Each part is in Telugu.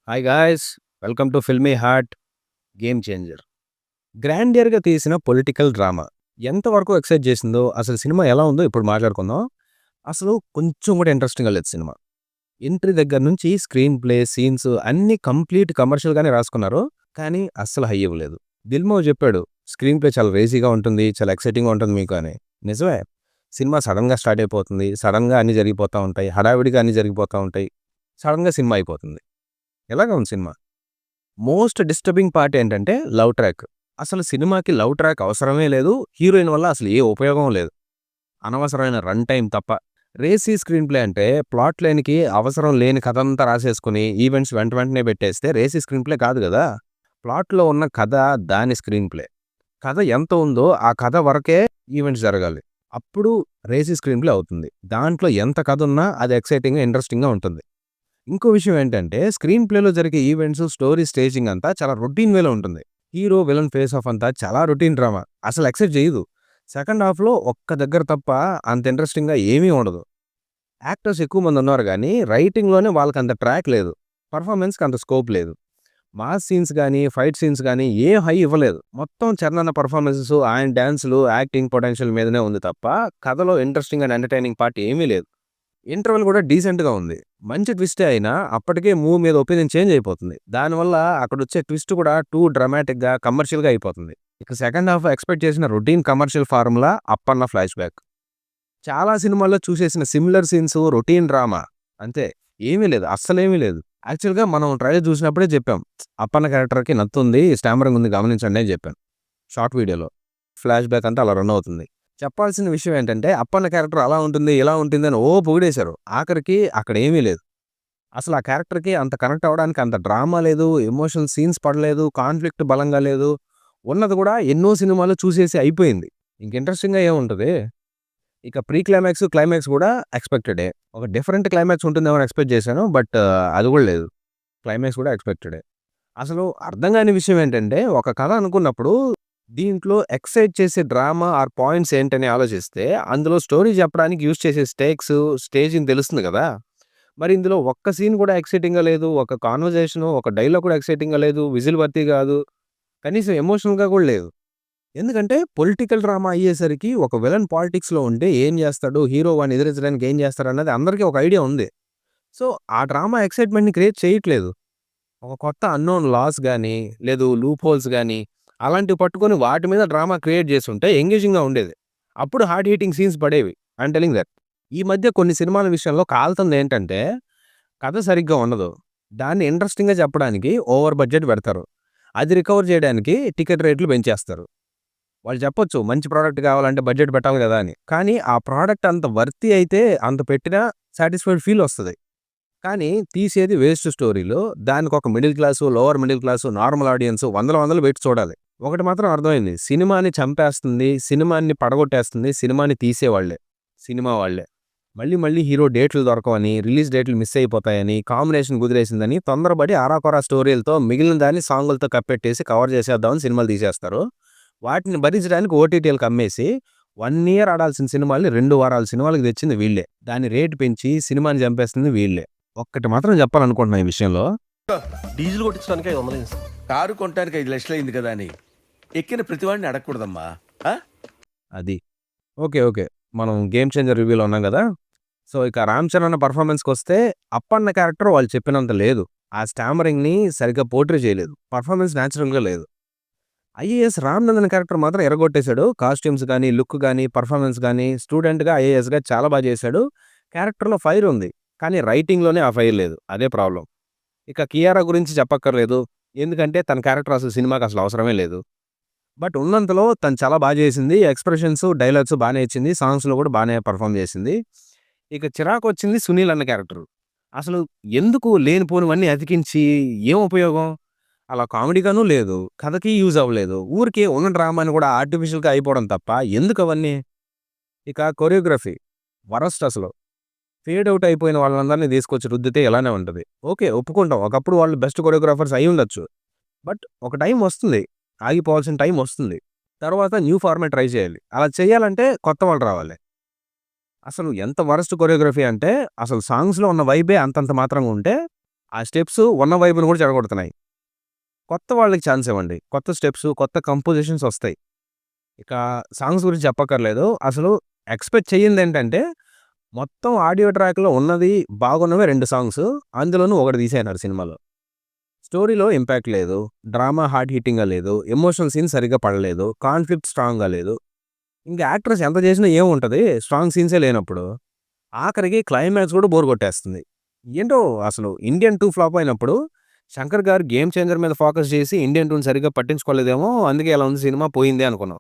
Hi guys, welcome to Filmy Heart Game Changer. గ్రాండియర్గా తీసిన పొలిటికల్ డ్రామా ఎంతవరకు ఎక్సైట్ చేసిందో, అసలు సినిమా ఎలా ఉందో ఇప్పుడు మాట్లాడుకుందాం. అసలు కొంచెం కూడా ఇంట్రెస్టింగ్గా లేదు సినిమా. ఎంట్రీ దగ్గర నుంచి స్క్రీన్ ప్లే, సీన్స్ అన్నీ కంప్లీట్ కమర్షియల్గానే రాసుకున్నారు, కానీ అస్సలు హై ఇవ్వలేదు. దిల్మో చెప్పాడు స్క్రీన్ ప్లే చాలా రేజీగా ఉంటుంది, చాలా ఎక్సైటింగ్గా ఉంటుంది మీకు అని. నిజమే, సినిమా సడన్గా స్టార్ట్ అయిపోతుంది, సడన్గా అన్నీ జరిగిపోతూ ఉంటాయి, హడావిడిగా అన్నీ జరిగిపోతూ ఉంటాయి, సడన్గా సినిమా అయిపోతుంది. ఎలాగా ఉంది సినిమా? మోస్ట్ డిస్టర్బింగ్ పార్ట్ ఏంటంటే లవ్ ట్రాక్. అసలు సినిమాకి లవ్ ట్రాక్ అవసరమే లేదు, హీరోయిన్ వల్ల అసలు ఏ ఉపయోగం లేదు, అనవసరమైన రన్ టైం తప్ప. రేసీ స్క్రీన్ ప్లే అంటే ప్లాట్ లైన్కి అవసరం లేని కథ అంతా రాసేసుకుని ఈవెంట్స్ వెంట వెంటనే పెట్టేస్తే రేసీ స్క్రీన్ ప్లే కాదు కదా. ప్లాట్లో ఉన్న కథ దాని స్క్రీన్ ప్లే. కథ ఎంత ఉందో ఆ కథ వరకే ఈవెంట్స్ జరగాలి, అప్పుడు రేసీ స్క్రీన్ ప్లే అవుతుంది. దాంట్లో ఎంత కథ ఉన్నా అది ఎక్సైటింగ్గా ఇంట్రెస్టింగ్గా ఉంటుంది. ఇంకో విషయం ఏంటంటే స్క్రీన్ ప్లేలో జరిగే ఈవెంట్స్, స్టోరీ స్టేజింగ్ అంతా చాలా రొటీన్ వేలో ఉంటుంది. హీరో విలన్ ఫేస్ ఆఫ్ అంతా చాలా రొటీన్ డ్రామా, అసలు ఎక్సెప్ట్ చేయదు. సెకండ్ హాఫ్లో ఒక్క దగ్గర తప్ప అంత ఇంట్రెస్టింగ్గా ఏమీ ఉండదు. యాక్టర్స్ ఎక్కువ మంది ఉన్నారు కానీ రైటింగ్లోనే వాళ్ళకి అంత ట్రాక్ లేదు, పర్ఫార్మెన్స్కి అంత స్కోప్ లేదు. మాస్ సీన్స్ కానీ ఫైట్ సీన్స్ కానీ ఏ హై ఇవ్వలేదు. మొత్తం చరణ్ పర్ఫార్మెన్సెస్, ఆయన డ్యాన్సులు, యాక్టింగ్ పొటెన్షియల్ మీదనే ఉంది తప్ప కథలో ఇంట్రెస్టింగ్ అండ్ ఎంటర్టైనింగ్ పార్ట్ ఏమీ లేదు. ఇంటర్వెల్ కూడా డీసెంట్‌గా ఉంది. మంచి ట్విస్టే అయినా అప్పటికే మూవీ మీద ఒపీనియన్ చేంజ్ అయిపోతుంది. దానివల్ల అక్కడొచ్చే ట్విస్ట్ కూడా టూ డ్రామాటిక్‌గా, కమర్షియల్‌గా అయిపోతుంది. ఇక సెకండ్ హాఫ్ ఎక్స్‌పెక్ట్ చేసిన routine commercial formula, Appanna flash back. చాలా సినిమాల్లో చూసేసిన సిమిలర్ సీన్స్, రొటీన్ డ్రామా అంతే. ఏమీ లేదు, అస్సలేమీ లేదు. యాక్చువల్‌గా మనం ట్రైలర్ చూసినప్పుడే చెప్పాం, అప్పన్న క్యారెక్టర్‌కి నత్తుంది, స్టామరింగ్ ఉంది గమనించండి అని చెప్పాను షార్ట్ వీడియోలో. ఫ్లాష్ బ్యాక్ అంతా అలా రన్ అవుతుంది. చెప్పాల్సిన విషయం ఏంటంటే అప్పన్న క్యారెక్టర్ అలా ఉంటుంది, ఇలా ఉంటుంది అని పొగిడేశారు. ఆఖరికి అక్కడ ఏమీ లేదు. అసలు ఆ క్యారెక్టర్‌కి అంత కనెక్ట్ అవ్వడానికి అంత డ్రామా లేదు, ఎమోషనల్ సీన్స్ పడలేదు, కాన్‌ఫ్లిక్ట్ బలంగా లేదు. ఉన్నది కూడా ఎన్నో సినిమాలు చూసేసి అయిపోయింది. ఇంక ఇంట్రెస్టింగ్‌గా ఏముంటది? ఇక ప్రీ క్లైమాక్స్, క్లైమాక్స్ కూడా ఎక్స్‌పెక్టెడే. ఒక డిఫరెంట్ క్లైమాక్స్ ఉంటుందేమో అని ఎక్స్‌పెక్ట్ చేశాను. బట్ అది కూడా లేదు. క్లైమాక్స్ కూడా ఎక్స్‌పెక్టెడే. అసలు అర్థం కాని విషయం ఏంటంటే ఒక కథ అనుకున్నప్పుడు దీంట్లో ఎక్సైట్ చేసే డ్రామా ఆర్ పాయింట్స్ ఏంటని ఆలోచిస్తే అందులో స్టోరీ చెప్పడానికి యూజ్ చేసే స్టేక్స్, స్టేజింగ్ తెలుస్తుంది కదా. మరి ఇందులో ఒక్క సీన్ కూడా ఎక్సైటింగ్‌గా లేదు. ఒక కాన్వర్జేషను, ఒక డైలాగ్ కూడా ఎక్సైటింగ్‌గా లేదు. విజిల్ వర్తీ కాదు. కనీసం ఎమోషనల్‌గా కూడా లేదు. ఎందుకంటే పొలిటికల్ డ్రామా అయ్యేసరికి ఒక విలన్ పాలిటిక్స్‌లో ఉంటే ఏం చేస్తాడు? హీరో వాడిని ఎదిరించడానికి ఏం చేస్తాడన్నది అందరికీ ఒక ఐడియా ఉంది. సో, ఆ డ్రామా ఎక్సైట్‌మెంట్‌ని క్రియేట్ చేయట్లేదు. ఒక కొత్త అన్నోన్ లాస్ గాని, లేదు లూప్ హోల్స్ గాని, అలాంటివి పట్టుకొని వాటి మీద డ్రామా క్రియేట్ చేసుంటే ఎంగేజింగ్‌గా ఉండేది. అప్పుడు హార్డ్ హిట్టింగ్ సీన్స్ పడేవి. I'm telling that. ఈ మధ్య కొన్ని సినిమాల విషయంలో కాలుతుందేంటంటే, కథ సరిగ్గా ఉండదు. దాన్ని ఇంట్రెస్టింగ్‌గా చెప్పడానికి ఓవర్ బడ్జెట్ పెడతారు. అది రికవర్ చేయడానికి టికెట్ రేట్లు పెంచేస్తారు. వాళ్ళు చెప్పొచ్చు మంచి ప్రొడక్ట్ కావాలంటే బడ్జెట్ పెట్టాలి కదా అని. కానీ ఆ ప్రొడక్ట్ అంత వర్తీ అయితే అంత పెట్టినా సాటిస్ఫైడ్ ఫీల్ వస్తది. కానీ తీసేది వేస్ట్ స్టోరీలు. దానికొక middle class, lower middle class, normal audience వందలు వందలు పెట్టి చూడాలి. ఒకటి మాత్రం అర్థమైంది. సినిమాని చంపేస్తుంది, సినిమాని పడగొట్టేస్తుంది సినిమాని తీసేవాళ్ళే. సినిమా వాళ్ళే. మళ్ళీ మళ్ళీ హీరో డేట్లు దొరకవని, రిలీజ్ డేట్లు మిస్ అయిపోతాయని, కాంబినేషన్ కుదిరేసిందని తొందరపడి అరాకొరా స్టోరీలతో మిగిలిన దాన్ని సాంగులతో కప్పెట్టేసి కవర్ చేసేద్దామని సినిమాలు తీసేస్తారు. వాటిని భరించడానికి ఓటీటీలకు అమ్మేసి 1 ఇయర్ ఆడాల్సిన సినిమాల్ని 2 వారాల సినిమాలకు తెచ్చింది వీళ్ళే. దాని రేటు పెంచి సినిమాని చంపేస్తుంది వీళ్ళే. ఒక్కటి మాత్రం చెప్పాలనుకుంటున్నా ఈ విషయంలో. డీజిల్ కొట్టించడానికి 500 అయింది సార్. కారు కొనడానికి 5 లక్షలు అయింది కదా అని ఎక్కిన ప్రతివాడిని అడగకూడదమ్మా. ఆ? అది. ఓకే. ఓకే. మనం గేమ్ చేంజర్ రివ్యూలో ఉన్నాం గదా. సో, ఇక రామ్ చరణ్ పర్ఫార్మెన్స్‌కొస్తే అప్పన్న క్యారెక్టర్ వాళ్ళు చెప్పినంత లేదు. ఆ స్టామరింగ్‌ని సరిగ్గా పోర్ట్రే చేయలేదు. పర్ఫార్మెన్స్ న్యాచురల్‌గా లేదు. ఐఏఎస్ రామ్‌నందన్ క్యారెక్టర్ మాత్రం ఎరగొట్టేశాడు. కాస్ట్యూమ్స్ గానీ, లుక్ గానీ, పర్ఫార్మెన్స్ గానీ, స్టూడెంట్‌గా ఐఏఎస్‌గా చాలా చేశాడు. క్యారెక్టర్‌లో ఫైర్ ఉంది. కానీ రైటింగ్‌లోనే ఆ ఫైర్ లేదు. అదే ప్రాబ్లమ్. ఇక కియారా గురించి చెప్పక్కర్లేదు. ఎందుకంటే తన క్యారెక్టర్ అసలు సినిమాకి అసలు అవసరమే లేదు. బట్ ఉన్నంతలో తను చాలా చేసింది. ఎక్స్‌ప్రెషన్స్, డైలాగ్స్ బానే ఇచ్చింది. సాంగ్స్‌లో కూడా బానే పెర్ఫార్మ్ చేసింది. ఇక చిరాకొచ్చింది సునీల్ అన్న క్యారెక్టర్. అసలు ఎందుకు లేనిపోనివన్నీ అతికించి ఏం ఉపయోగం? అలా కామెడీగాను లేదు, కథకి యూజ్ అవ్వలేదు. ఊరికే ఉన్న డ్రామాని కూడా ఆర్టిఫిషియల్‌గా అయిపోవడం తప్ప ఎందుకవన్నీ? ఇక కొరియోగ్రఫీ వరస్ట్ అసలు. ఫేడ్ ఔట్ అయిపోయిన వాళ్ళందరిని తీసుకొచ్చి రుద్దితే ఇలానే ఉంటది. ఓకే, ఒప్పుకుంటాం. ఒకప్పుడు వాళ్ళు బెస్ట్ కొరియోగ్రాఫర్స్ అయ్యుండొచ్చు. బట్ ఒక టైం వస్తుంది. ఆగిపోవాల్సిన టైం వస్తుంది. తర్వాత న్యూ ఫార్మాట్ ట్రై చేయాలి. అలా చేయాలంటే కొత్త వాళ్ళు రావాలి. అసలు ఎంత వరస్ట్ కొరియోగ్రఫీ అంటే అసలు సాంగ్స్‌లో ఉన్న వైబే అంతంత మాత్రంగా ఉంటే, ఆ స్టెప్స్ ఉన్న వైపుని కూడా చెడగొడుతున్నాయి. కొత్త వాళ్ళకి ఛాన్స్ ఇవ్వండి. కొత్త స్టెప్స్, కొత్త కంపోజిషన్స్ వస్తాయి. ఇక సాంగ్స్ గురించి చెప్పక్కర్లేదు. అసలు ఎక్స్‌పెక్ట్ చెయ్యందేంటంటే, మొత్తం ఆడియో ట్రాక్‌లో ఉన్నది బాగున్నవే 2 సాంగ్స్. అందులోనూ ఒకటి తీసేయన్నారు సినిమాలో. స్టోరీలో ఇంపాక్ట్ లేదు. డ్రామా హార్డ్ హిట్టింగ్‌గా లేదు. ఎమోషనల్ సీన్స్ సరిగ్గా పడలేదు. కాన్ఫ్లిక్ట్ స్ట్రాంగ్‌గా లేదు. ఇంక యాక్టర్స్ ఎంత చేసినా ఏముంటది? స్ట్రాంగ్ సీన్సే లేనప్పుడు. ఆఖరికి క్లైమాక్స్ కూడా బోర్ కొట్టేస్తుంది. ఏంటో అసలు 'ఇండియన్ 2' ఫ్లాప్ అయినప్పుడు, శంకర్ గారు 'గేమ్ చేంజర్' మీద ఫోకస్ చేసి 'ఇండియన్ 2'ని సరిగ్గా పట్టించుకోలేదేమో, అందుకే ఇలా ఉంది సినిమా పోయింది అనుకున్నాం.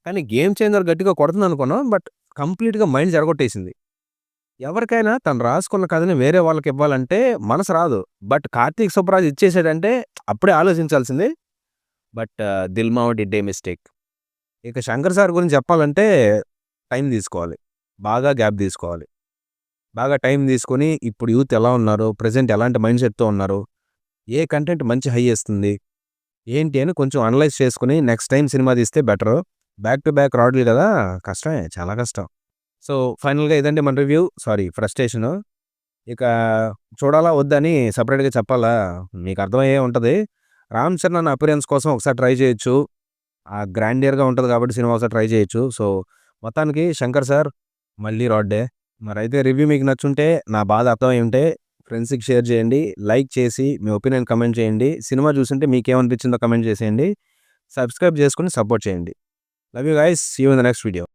కానీ 'గేమ్ చేంజర్' గట్టిగా కొడుతుందనుకున్నాం. బట్ కంప్లీట్‌గా మైండ్ చెడగొట్టేసింది. ఎవరికైనా తను రాసుకున్న కథని వేరే వాళ్ళకివ్వాలంటే మనసు రాదు. బట్ 'కార్తీక్ సుబ్బరాజ్' ఇచ్చేసాడంటే అప్పుడే ఆలోచించాల్సింది. బట్ 'దిల్‌మావ' డిడ్ ఏ మిస్టేక్. ఇక 'శంకర్ సార్' గురించి చెప్పాలంటే టైం తీసుకోవాలి. బాగా గ్యాప్ తీసుకోవాలి. బాగా టైం తీసుకొని ఇప్పుడు యూత్ ఎలా ఉన్నారు? ప్రెజెంట్ ఎలాంటి మైండ్ సెట్‌తో ఉన్నారు? ఏ కంటెంట్ మంచి హై ఇస్తుంది? ఏంటి అని కొంచెం అనలైజ్ చేసుకొని నెక్స్ట్ టైమ్ సినిమా తీస్తే బెటరు. బ్యాక్ టు బ్యాక్ రావట్లేదు కదా! కష్టమే. చాలా కష్టం. సో, ఫైనల్‌గా ఇదండి మన రివ్యూ. ఫ్రస్ట్రేషను. ఇక చూడాలా? వద్దా? అని సెపరేట్‌గా చెప్పాలా? మీకు అర్థమయ్యే ఉంటది. 'రామ్ చరణ్' అపియరెన్స్ కోసం ఒకసారి ట్రై చేయొచ్చు. ఆ గ్రాండియర్‌గా ఉంటది కాబట్టి సినిమా ఒకసారి ట్రై చేయొచ్చు. సో, మొత్తానికి 'శంకర్ సార్' మళ్ళీ రాడ్డే. మరైతే రివ్యూ మీకు నచ్చుంటే, నా బాధ అర్థమై ఉంటే ఫ్రెండ్స్‌కి షేర్ చేయండి. లైక్ చేసి మీ ఒపీనియన్ కమెంట్ చేయండి. సినిమా చూసుంటే మీకేమనిపించిందో కమెంట్ చేసేయండి. సబ్స్క్రైబ్ చేసుకొని సపోర్ట్ చేయండి. Love you guys. See you in the next video.